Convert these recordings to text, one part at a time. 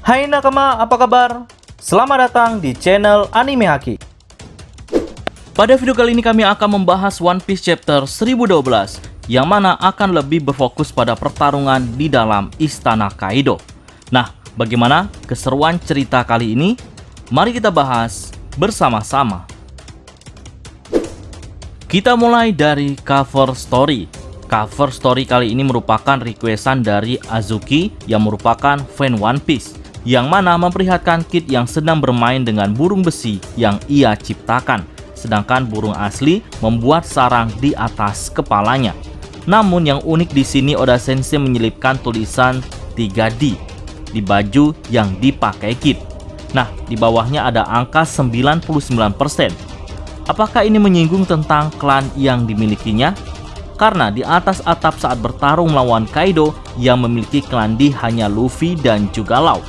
Hai nakama, apa kabar? Selamat datang di channel Anime Haki. Pada video kali ini kami akan membahas One Piece Chapter 1012, yang mana akan lebih berfokus pada pertarungan di dalam Istana Kaido. Nah, bagaimana keseruan cerita kali ini? Mari kita bahas bersama-sama. Kita mulai dari cover story. Cover story kali ini merupakan requestan dari Azuki yang merupakan fan One Piece, yang mana memperlihatkan Kid yang sedang bermain dengan burung besi yang ia ciptakan, sedangkan burung asli membuat sarang di atas kepalanya. Namun yang unik di sini Oda Sensei menyelipkan tulisan 3D di baju yang dipakai Kid. Nah, di bawahnya ada angka 99%. Apakah ini menyinggung tentang klan yang dimilikinya? Karena di atas atap saat bertarung melawan Kaido yang memiliki klan D hanya Luffy dan juga Law.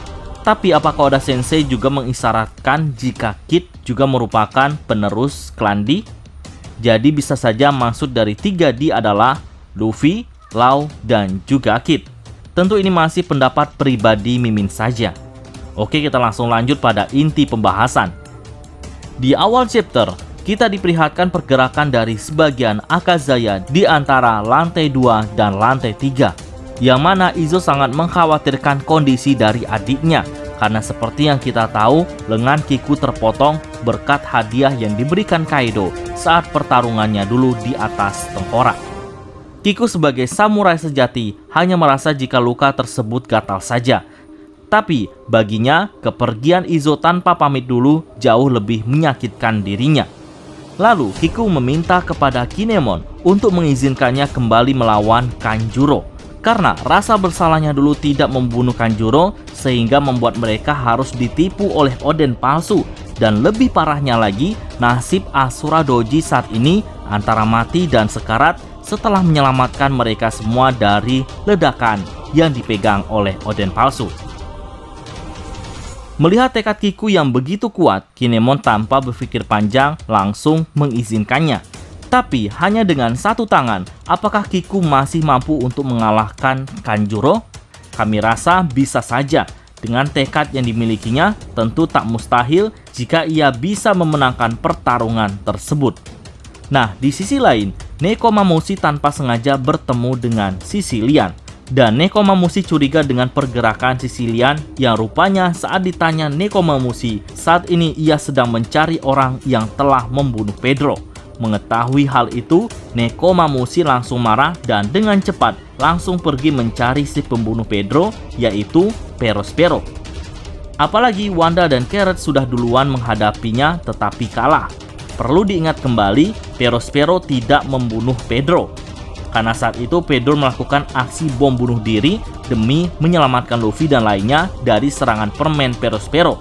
Tapi apakah Oda Sensei juga mengisyaratkan jika Kid juga merupakan penerus klan D? Jadi bisa saja maksud dari 3D adalah Luffy, Law, dan juga Kid. Tentu ini masih pendapat pribadi Mimin saja. Oke, kita langsung lanjut pada inti pembahasan. Di awal chapter, kita diperlihatkan pergerakan dari sebagian Akazaya di antara lantai 2 dan lantai 3, yang mana Izo sangat mengkhawatirkan kondisi dari adiknya, karena seperti yang kita tahu, lengan Kiku terpotong berkat hadiah yang diberikan Kaido saat pertarungannya dulu di atas tengkorak. Kiku sebagai samurai sejati hanya merasa jika luka tersebut gatal saja. Tapi baginya, kepergian Izo tanpa pamit dulu jauh lebih menyakitkan dirinya. Lalu Kiku meminta kepada Kinemon untuk mengizinkannya kembali melawan Kanjuro, karena rasa bersalahnya dulu tidak membunuh Kanjuro sehingga membuat mereka harus ditipu oleh Oden palsu. Dan lebih parahnya lagi, nasib Asura Doji saat ini antara mati dan sekarat setelah menyelamatkan mereka semua dari ledakan yang dipegang oleh Oden palsu. Melihat tekad Kiku yang begitu kuat, Kinemon tanpa berpikir panjang langsung mengizinkannya. Tapi hanya dengan satu tangan, apakah Kiku masih mampu untuk mengalahkan Kanjuro? Kami rasa bisa saja. Dengan tekad yang dimilikinya, tentu tak mustahil jika ia bisa memenangkan pertarungan tersebut. Nah, di sisi lain, Nekomamushi tanpa sengaja bertemu dengan Sicilian. Dan Nekomamushi curiga dengan pergerakan Sicilian yang rupanya saat ditanya Nekomamushi, saat ini ia sedang mencari orang yang telah membunuh Pedro. Mengetahui hal itu, Nekomamushi langsung marah dan dengan cepat langsung pergi mencari si pembunuh Pedro, yaitu Perospero. Apalagi Wanda dan Carrot sudah duluan menghadapinya tetapi kalah. Perlu diingat kembali, Perospero tidak membunuh Pedro, karena saat itu Pedro melakukan aksi bom bunuh diri demi menyelamatkan Luffy dan lainnya dari serangan permen Perospero.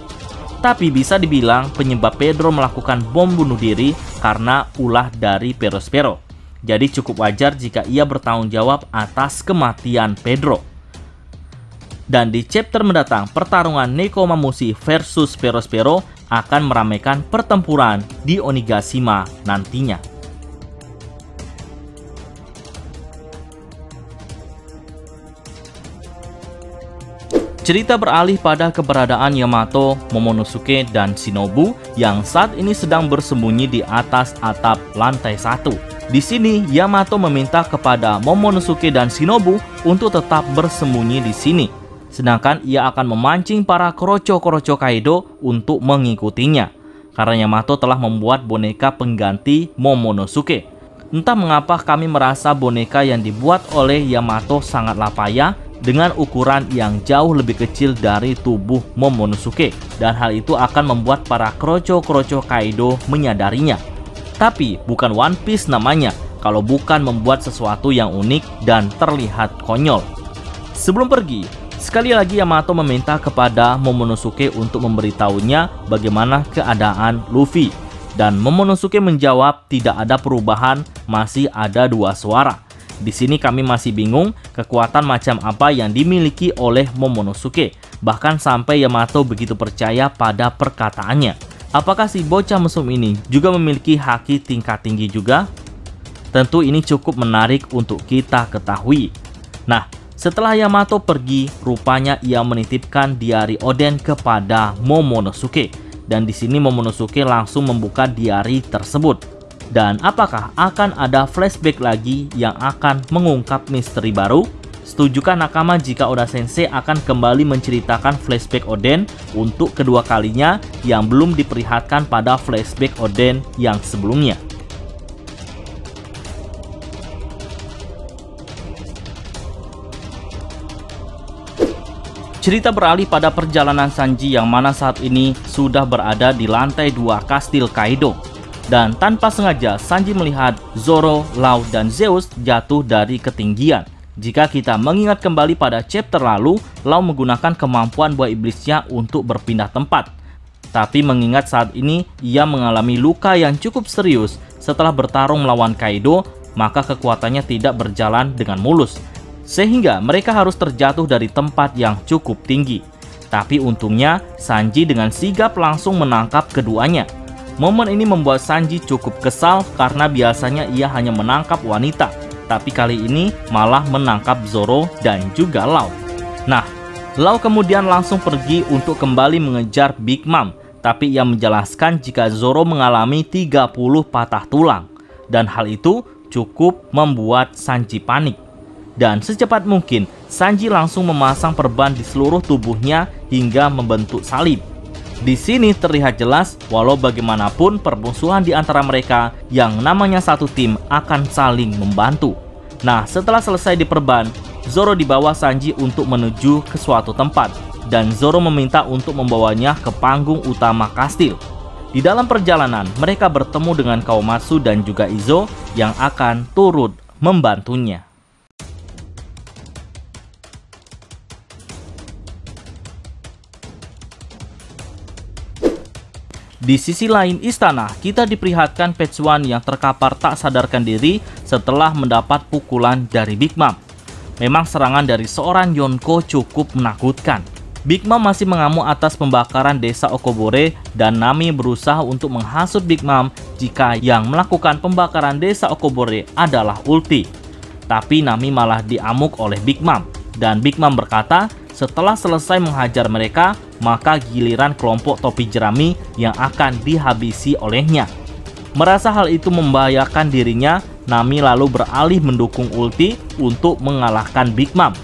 Tapi bisa dibilang penyebab Pedro melakukan bom bunuh diri karena ulah dari Perospero. Jadi cukup wajar jika ia bertanggung jawab atas kematian Pedro. Dan di chapter mendatang, pertarungan Nekomamushi versus Perospero akan meramaikan pertempuran di Onigashima nantinya. Cerita beralih pada keberadaan Yamato, Momonosuke, dan Shinobu yang saat ini sedang bersembunyi di atas atap lantai 1. Di sini, Yamato meminta kepada Momonosuke dan Shinobu untuk tetap bersembunyi di sini. Sedangkan ia akan memancing para kroco-kroco Kaido untuk mengikutinya. Karena Yamato telah membuat boneka pengganti Momonosuke. Entah mengapa kami merasa boneka yang dibuat oleh Yamato sangatlah payah, dengan ukuran yang jauh lebih kecil dari tubuh Momonosuke, dan hal itu akan membuat para kroco-kroco Kaido menyadarinya. Tapi bukan One Piece namanya kalau bukan membuat sesuatu yang unik dan terlihat konyol. Sebelum pergi, sekali lagi Yamato meminta kepada Momonosuke untuk memberitahunya bagaimana keadaan Luffy, dan Momonosuke menjawab tidak ada perubahan, masih ada 2 suara. Di sini kami masih bingung kekuatan macam apa yang dimiliki oleh Momonosuke, bahkan sampai Yamato begitu percaya pada perkataannya. Apakah si bocah mesum ini juga memiliki haki tingkat tinggi juga? Tentu ini cukup menarik untuk kita ketahui. Nah, Setelah Yamato pergi, rupanya ia menitipkan diari Oden kepada Momonosuke. Dan di sini Momonosuke langsung membuka diari tersebut. Dan apakah akan ada flashback lagi yang akan mengungkap misteri baru? Setujukah Nakama jika Oda Sensei akan kembali menceritakan flashback Oden untuk kedua kalinya yang belum diperlihatkan pada flashback Oden yang sebelumnya? Cerita beralih pada perjalanan Sanji yang mana saat ini sudah berada di lantai 2 kastil Kaido. Dan tanpa sengaja Sanji melihat Zoro, Law, dan Zeus jatuh dari ketinggian. Jika kita mengingat kembali pada chapter lalu, Law menggunakan kemampuan buah iblisnya untuk berpindah tempat. Tapi mengingat saat ini ia mengalami luka yang cukup serius setelah bertarung melawan Kaido, maka kekuatannya tidak berjalan dengan mulus. Sehingga mereka harus terjatuh dari tempat yang cukup tinggi. Tapi untungnya Sanji dengan sigap langsung menangkap keduanya. Momen ini membuat Sanji cukup kesal karena biasanya ia hanya menangkap wanita. Tapi kali ini malah menangkap Zoro dan juga Law. Nah, Law kemudian langsung pergi untuk kembali mengejar Big Mom. Tapi ia menjelaskan jika Zoro mengalami 30 patah tulang. Dan hal itu cukup membuat Sanji panik. Dan secepat mungkin, Sanji langsung memasang perban di seluruh tubuhnya hingga membentuk salib. Di sini terlihat jelas, walau bagaimanapun permusuhan di antara mereka yang namanya satu tim akan saling membantu. Nah, setelah selesai diperban, Zoro dibawa Sanji untuk menuju ke suatu tempat. Dan Zoro meminta untuk membawanya ke panggung utama kastil. Di dalam perjalanan, mereka bertemu dengan Kawamatsu dan juga Izo yang akan turut membantunya. Di sisi lain istana, kita diperlihatkan Petsuan yang terkapar tak sadarkan diri setelah mendapat pukulan dari Big Mom. Memang serangan dari seorang Yonko cukup menakutkan. Big Mom masih mengamuk atas pembakaran desa Okobore dan Nami berusaha untuk menghasut Big Mom jika yang melakukan pembakaran desa Okobore adalah Ulti. Tapi Nami malah diamuk oleh Big Mom dan Big Mom berkata, setelah selesai menghajar mereka, maka giliran kelompok topi jerami yang akan dihabisi olehnya. Merasa hal itu membahayakan dirinya, Nami lalu beralih mendukung Ulti untuk mengalahkan Big Mom.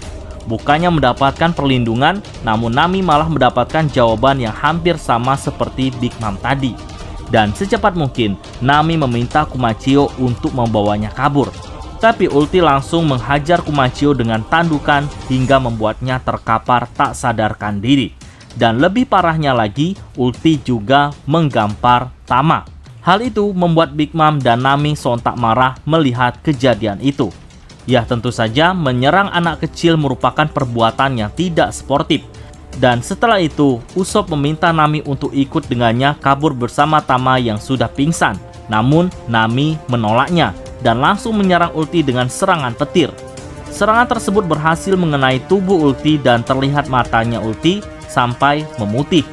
Bukannya mendapatkan perlindungan, namun Nami malah mendapatkan jawaban yang hampir sama seperti Big Mom tadi. Dan secepat mungkin, Nami meminta Kumachio untuk membawanya kabur. Tapi Ulti langsung menghajar Kumachio dengan tandukan hingga membuatnya terkapar tak sadarkan diri. Dan lebih parahnya lagi, Ulti juga menggampar Tama. Hal itu membuat Big Mom dan Nami sontak marah melihat kejadian itu. Ya tentu saja menyerang anak kecil merupakan perbuatan yang tidak sportif. Dan setelah itu, Usopp meminta Nami untuk ikut dengannya kabur bersama Tama yang sudah pingsan. Namun Nami menolaknya dan langsung menyerang Ulti dengan serangan petir. Serangan tersebut berhasil mengenai tubuh Ulti dan terlihat matanya Ulti sampai memutih.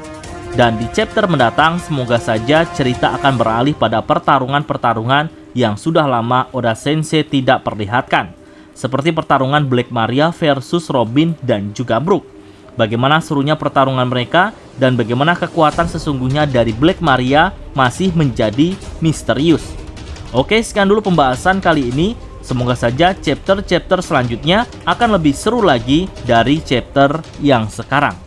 Dan di chapter mendatang semoga saja cerita akan beralih pada pertarungan-pertarungan yang sudah lama Oda Sensei tidak perlihatkan. Seperti pertarungan Black Maria versus Robin dan juga Brook. Bagaimana serunya pertarungan mereka dan bagaimana kekuatan sesungguhnya dari Black Maria masih menjadi misterius. Oke, sekian dulu pembahasan kali ini. Semoga saja chapter-chapter selanjutnya akan lebih seru lagi dari chapter yang sekarang.